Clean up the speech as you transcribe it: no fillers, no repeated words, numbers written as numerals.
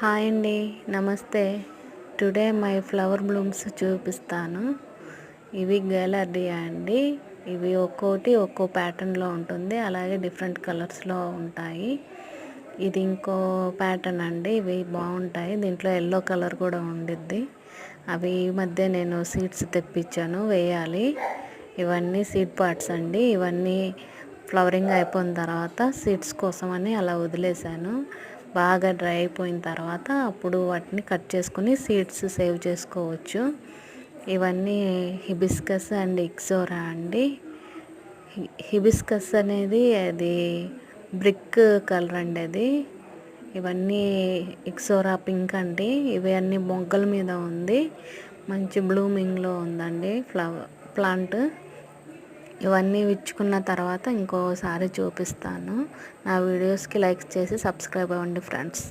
Hi అండి, నమస్తే. Today my flower Bloom's చూపిస్తాను. ఇవి గ్యాలర్డియా అండి. ఇవి ఒక్కోటి ఒక్కో ప్యాటర్న్లో ఉంటుంది, అలాగే డిఫరెంట్ కలర్స్లో ఉంటాయి. ఇది ఇంకో ప్యాటర్న్ అండి. ఇవి బాగుంటాయి, దీంట్లో ఎల్లో కలర్ కూడా ఉండిద్ది. అవి ఈ మధ్య నేను సీడ్స్ తెప్పించాను, వేయాలి. ఇవన్నీ సీడ్ పార్ట్స్ అండి. ఇవన్నీ ఫ్లవరింగ్ అయిపోయిన తర్వాత సీడ్స్ కోసం అని అలా వదిలేశాను. బాగా డ్రై అయిపోయిన తర్వాత అప్పుడు వాటిని కట్ చేసుకుని సీడ్స్ సేవ్ చేసుకోవచ్చు. ఇవన్నీ హిబిస్కస్ అండ్ ఇక్సోరా అండి. హిబిస్కస్ అనేది అది బ్రిక్ కలర్ అండి అది. ఇవన్నీ ఇక్సోరా పింక్ అండి. ఇవి అన్ని మొగ్గల మీద ఉంది, మంచి బ్లూమింగ్లో ఉందండి ప్లాంట్. ఇవన్నీ విచ్చుకున్న తర్వాత ఇంకోసారి చూపిస్తాను. నా వీడియోస్కి లైక్ చేసి సబ్స్క్రైబ్ అవ్వండి ఫ్రెండ్స్.